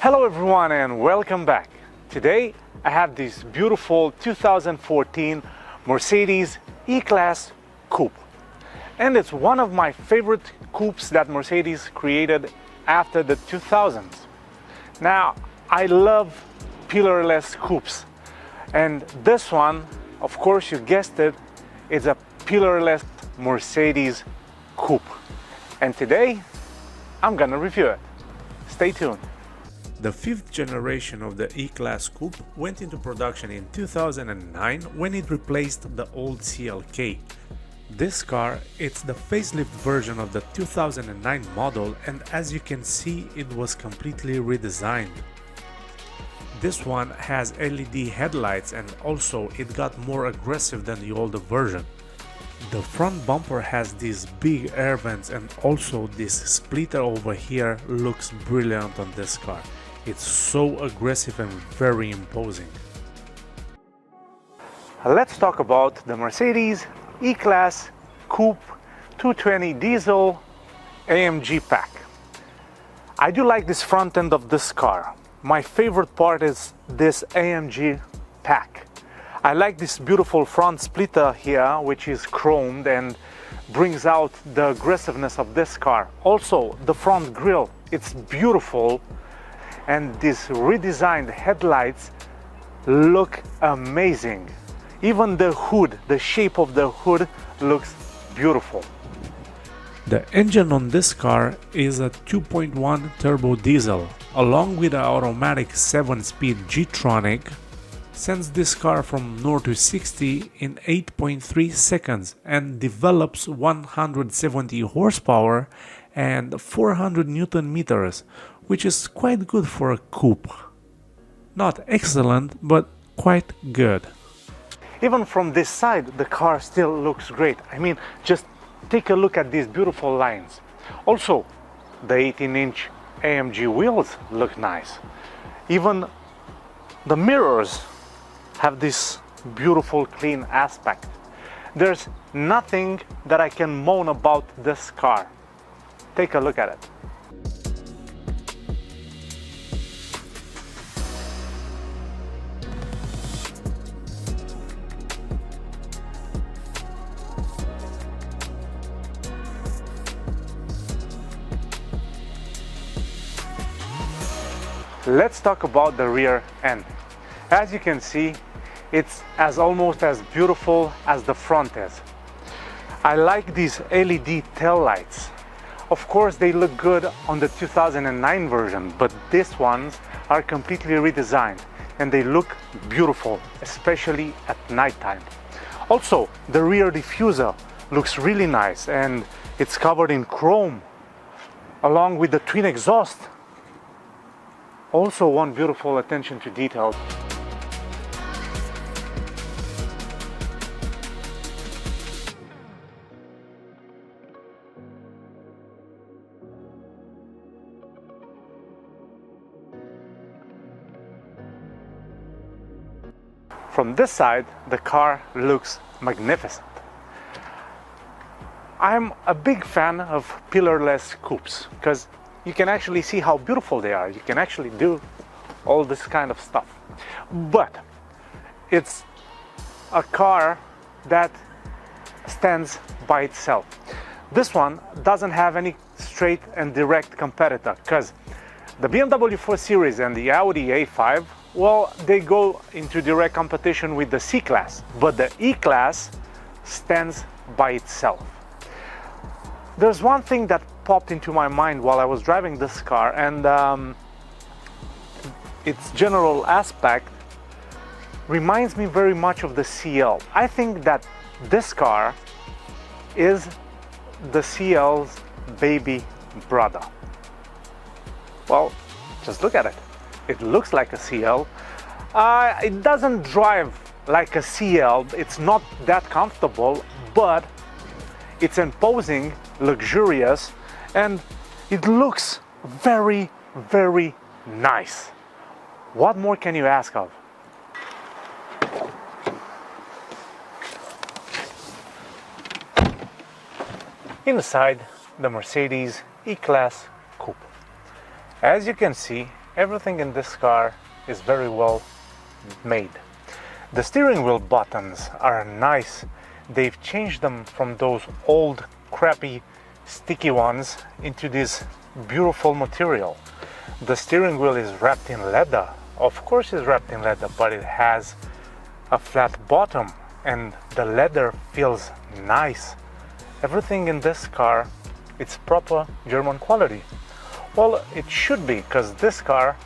Hello everyone and welcome back. Today I have this beautiful 2014 Mercedes E-Class Coupe. And it's one of my favorite coupes that Mercedes created after the 2000s. Now, I love pillarless coupes. And this one, of course you guessed it, is a pillarless Mercedes Coupe. And today, I'm gonna review it. Stay tuned. The fifth generation of the E-Class Coupe went into production in 2009 when it replaced the old CLK. This car, it's the facelift version of the 2009 model, and as you can see, it was completely redesigned. This one has LED headlights and also it got more aggressive than the older version. The front bumper has these big air vents, and also this splitter over here looks brilliant on this car. It's so aggressive and very imposing. Let's talk about the Mercedes E-Class Coupe 220 diesel AMG Pack. I do like this front end of this car. My favorite part is this AMG Pack. I like this beautiful front splitter here, which is chromed and brings out the aggressiveness of this car. Also, the front grille, it's beautiful, and these redesigned headlights look amazing. Even the hood, the shape of the hood looks beautiful. The engine on this car is a 2.1 turbo diesel, along with an automatic 7-speed G-tronic, sends this car from 0 to 60 in 8.3 seconds and develops 170 horsepower and 400 Newton meters, which is quite good for a coupe. Not excellent, but quite good. Even from this side, the car still looks great. I mean, just take a look at these beautiful lines. Also, the 18-inch AMG wheels look nice. Even the mirrors have this beautiful, clean aspect. There's nothing that I can moan about this car. Take a look at it. Let's talk about the rear end. As you can see, it's almost as beautiful as the front is. I like these LED tail lights. Of course, they look good on the 2009 version, but these ones are completely redesigned and they look beautiful, especially at nighttime. Also, the rear diffuser looks really nice and it's covered in chrome, along with the twin exhaust. Also, one beautiful attention to detail. From this side, the car looks magnificent. I'm a big fan of pillarless coupes because you can actually see how beautiful they are. You can actually do all this kind of stuff. But it's a car that stands by itself. This one doesn't have any straight and direct competitor because the BMW 4 Series and the Audi A5, well, they go into direct competition with the C-Class, but the E-Class stands by itself. There's one thing that popped into my mind while I was driving this car, and its general aspect reminds me very much of the CL. I think that this car is the CL's baby brother. Well, just look at it. It looks like a CL. It doesn't drive like a CL. It's not that comfortable, but it's imposing, luxurious, and it looks very, very nice. What more can you ask of? Inside the Mercedes E-Class Coupe. As you can see, everything in this car is very well made. The steering wheel buttons are nice. They've changed them from those old crappy sticky ones into this beautiful material. The steering wheel is wrapped in leather. Of course it's wrapped in leather, but it has a flat bottom and the leather feels nice. Everything in this car, it's proper German quality. Well, it should be, because this car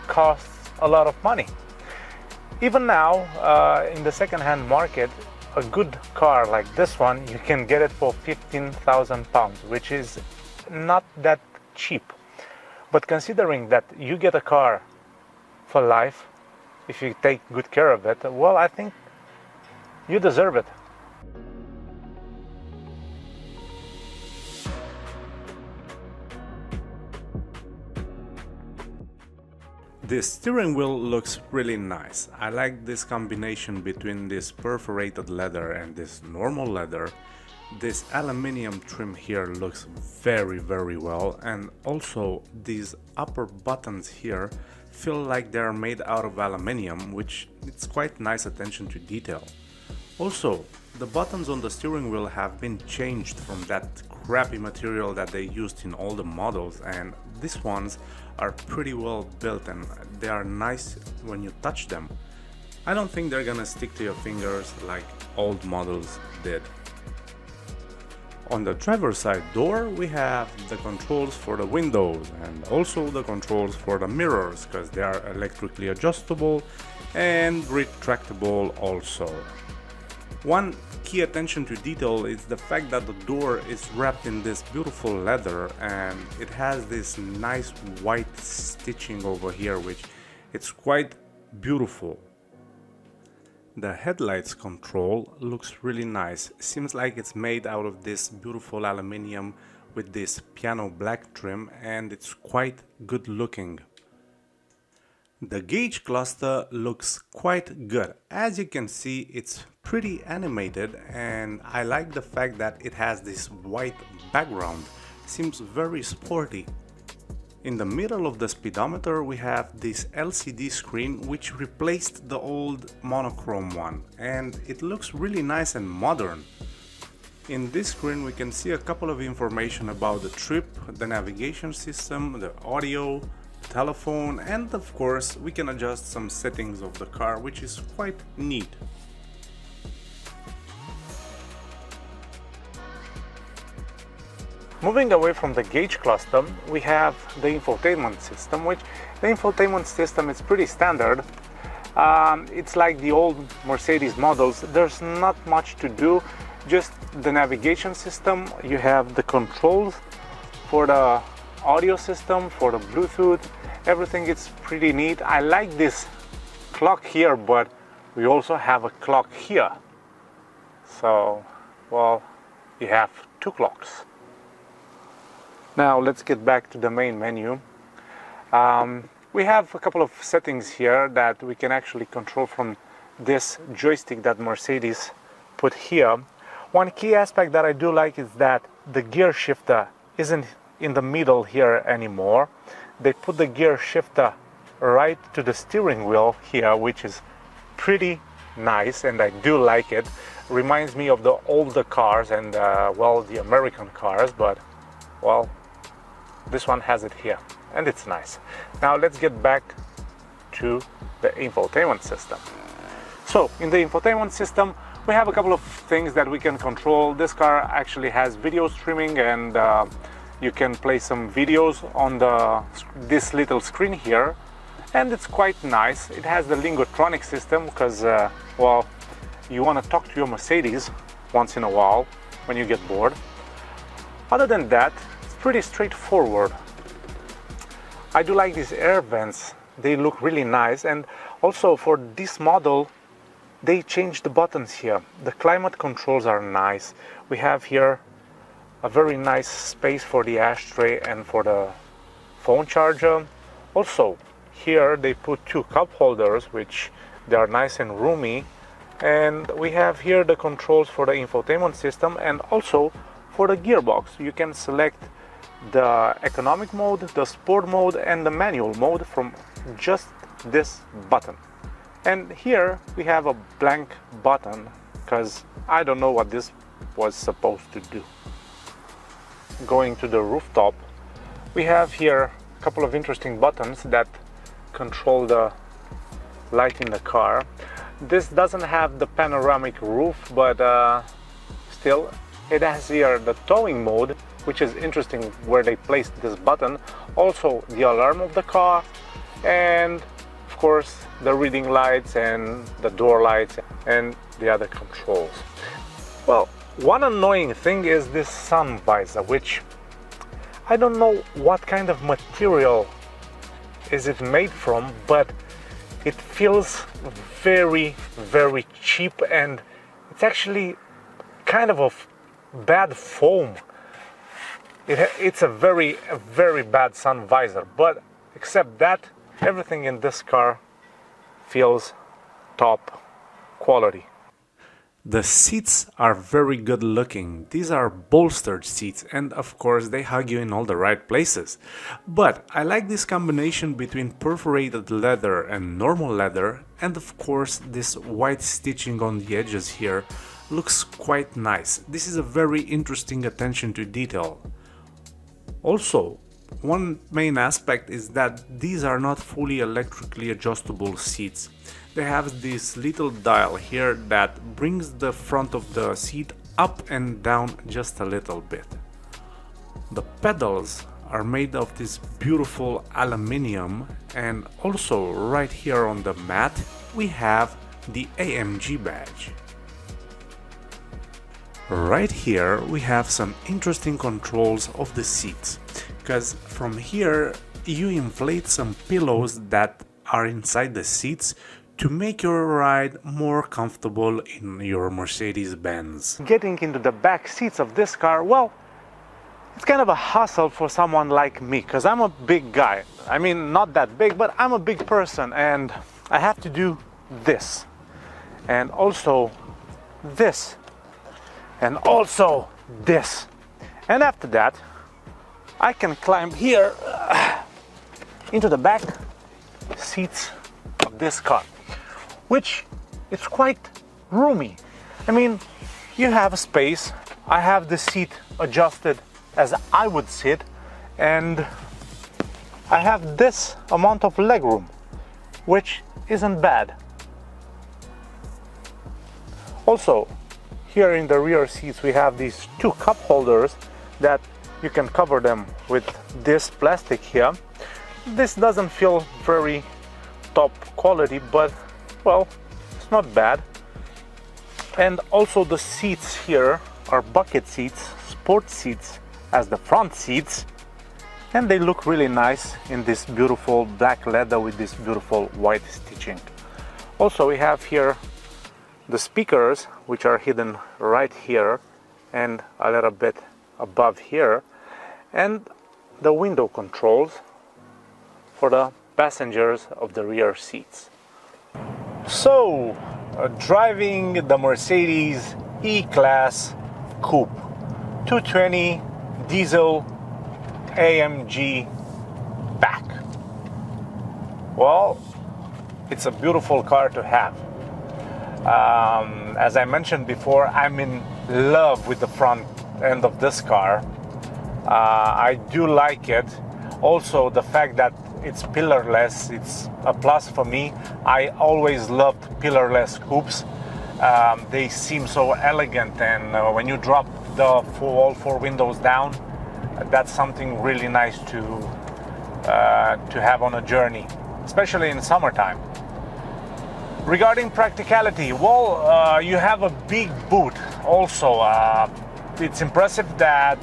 costs a lot of money. Even now, in the second-hand market, a good car like this one, you can get it for 15,000 pounds, which is not that cheap. But considering that you get a car for life, if you take good care of it, well, I think you deserve it. This steering wheel looks really nice. I like this combination between this perforated leather and this normal leather. This aluminium trim here looks very well, and also these upper buttons here feel like they're made out of aluminium, which it's quite nice attention to detail. Also, the buttons on the steering wheel have been changed from that crappy material that they used in all the models, and these ones are pretty well built and they are nice when you touch them. I don't think they're gonna stick to your fingers like old models did. On the driver's side door we have the controls for the windows and also the controls for the mirrors, because they are electrically adjustable and retractable also. One key attention to detail is the fact that the door is wrapped in this beautiful leather and it has this nice white stitching over here, which it's quite beautiful. The headlights control looks really nice. Seems like it's made out of this beautiful aluminium with this piano black trim, and it's quite good looking. The gauge cluster looks quite good. As you can see, it's pretty animated, and I like the fact that it has this white background. Seems very sporty. In the middle of the speedometer we have this LCD screen which replaced the old monochrome one, and it looks really nice and modern. In this screen we can see a couple of information about the trip, the navigation system, the audio, telephone, and of course we can adjust some settings of the car, which is quite neat. Moving away from the gauge cluster, we have the infotainment system, which the infotainment system is pretty standard. It's like the old Mercedes models. There's not much to do, just the navigation system. You have the controls for the audio system, for the Bluetooth. Everything is pretty neat. I like this clock here, but we also have a clock here. So, well, you have two clocks. Now let's get back to the main menu. We have a couple of settings here that we can actually control from this joystick that Mercedes put here. One key aspect that I do like is that the gear shifter isn't in the middle here anymore. They put the gear shifter right to the steering wheel here, which is pretty nice, and I do like it. Reminds me of the older cars and well, the American cars, but well, this one has it here and it's nice. Now let's get back to the infotainment system. So in the infotainment system we have a couple of things that we can control. This car actually has video streaming, and you can play some videos on this little screen here, and it's quite nice. It has the Lingotronic system because well, you want to talk to your Mercedes once in a while when you get bored. Other than that, pretty straightforward. I do like these air vents. They look really nice, and also for this model they changed the buttons here. The climate controls are nice. We have here a very nice space for the ashtray and for the phone charger. Also here they put two cup holders, which they are nice and roomy, and we have here the controls for the infotainment system and also for the gearbox. You can select the economic mode, the sport mode, and the manual mode from just this button. And here we have a blank button because I don't know what this was supposed to do. Going to the rooftop, we have here a couple of interesting buttons that control the light in the car. This doesn't have the panoramic roof, but still it has here the towing mode, which is interesting where they placed this button. Also the alarm of the car, and of course the reading lights and the door lights and the other controls. Well, one annoying thing is this sun visor, which I don't know what kind of material is it made from, but it feels very, very cheap, and it's actually kind of a bad foam. It's a very bad sun visor, but except that, everything in this car feels top quality. The seats are very good looking. These are bolstered seats, and of course they hug you in all the right places. But I like this combination between perforated leather and normal leather, and of course this white stitching on the edges here looks quite nice. This is a very interesting attention to detail. Also, one main aspect is that these are not fully electrically adjustable seats. They have this little dial here that brings the front of the seat up and down just a little bit. The pedals are made of this beautiful aluminium, and also right here on the mat we have the AMG badge. Right here we have some interesting controls of the seats, because from here you inflate some pillows that are inside the seats to make your ride more comfortable in your Mercedes-Benz. Getting into the back seats of this car, well, it's kind of a hassle for someone like me, because I'm a big guy. I mean, not that big, but I'm a big person, and I have to do this, and also this, and also this. And after that, I can climb here into the back seats of this car, which is quite roomy. I mean, you have a space. I have the seat adjusted as I would sit, and I have this amount of legroom, which isn't bad. Also, here in the rear seats we have these two cup holders that you can cover them with this plastic here. This doesn't feel very top quality, but well, it's not bad. And also the seats here are bucket seats, sport seats as the front seats, and they look really nice in this beautiful black leather with this beautiful white stitching. Also we have here the speakers, which are hidden right here and a little bit above here, and the window controls for the passengers of the rear seats. So, driving the Mercedes E-Class Coupe 220 diesel AMG Pack. Well, it's a beautiful car to have. As I mentioned before, I'm in love with the front end of this car. I do like it. Also, the fact that it's pillarless, it's a plus for me. I always loved pillarless coupes. They seem so elegant, and when you drop all four windows down, that's something really nice to have on a journey, especially in summertime. Regarding practicality, well, you have a big boot also. It's impressive that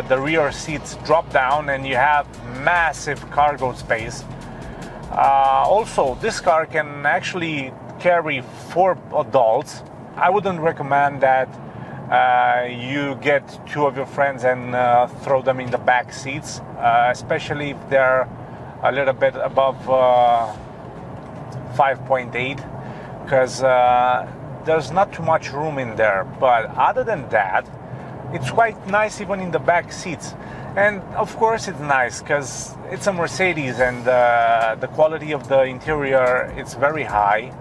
the rear seats drop down and you have massive cargo space. Also, this car can actually carry 4 adults. I wouldn't recommend that you get 2 of your friends and throw them in the back seats, especially if they're a little bit above 5.8, because there's not too much room in there. But other than that, It's quite nice even in the back seats. And of course it's nice because it's a Mercedes, and the quality of the interior is very high,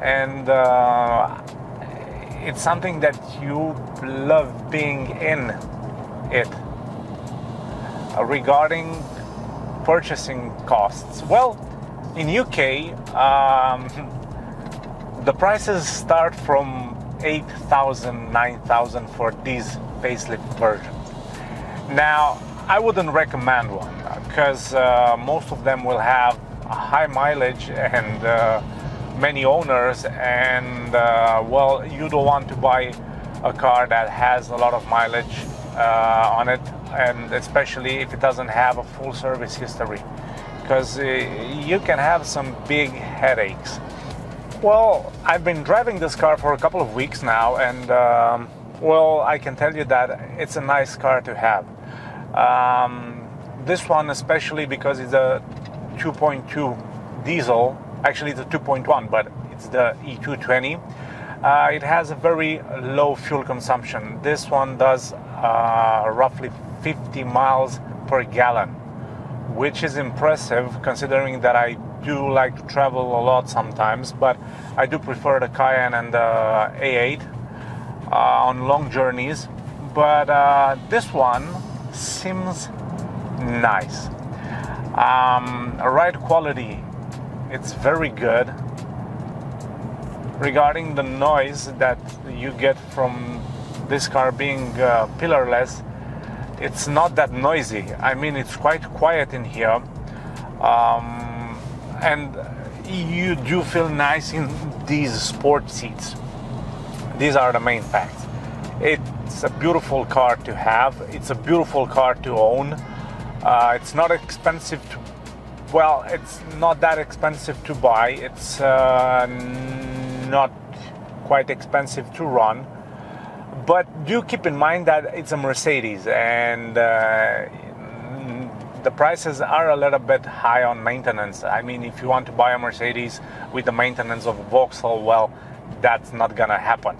and it's something that you love being in it. Regarding purchasing costs, well, in UK the prices start from 8,000, 9,000 for these facelift versions. Now, I wouldn't recommend one because most of them will have a high mileage and many owners, and well, you don't want to buy a car that has a lot of mileage on it, and especially if it doesn't have a full service history, because you can have some big headaches. Well, I've been driving this car for a couple of weeks now, and well, I can tell you that it's a nice car to have. This one especially because it's a 2.2 diesel. Actually it's a 2.1, but it's the E220. It has a very low fuel consumption. This one does roughly 50 miles per gallon, which is impressive considering that I do like to travel a lot sometimes, but I do prefer the Cayenne and the A8 on long journeys. But this one seems nice. Ride quality, it's very good. Regarding the noise that you get from this car being pillarless, it's not that noisy. I mean, it's quite quiet in here, and you do feel nice in these sport seats. These are the main facts. It's a beautiful car to have. It's a beautiful car to own. It's not expensive to, well, it's not that expensive to buy. It's not quite expensive to run. But do keep in mind that it's a Mercedes, and the prices are a little bit high on maintenance. I mean, if you want to buy a Mercedes with the maintenance of a Vauxhall, well, that's not gonna happen.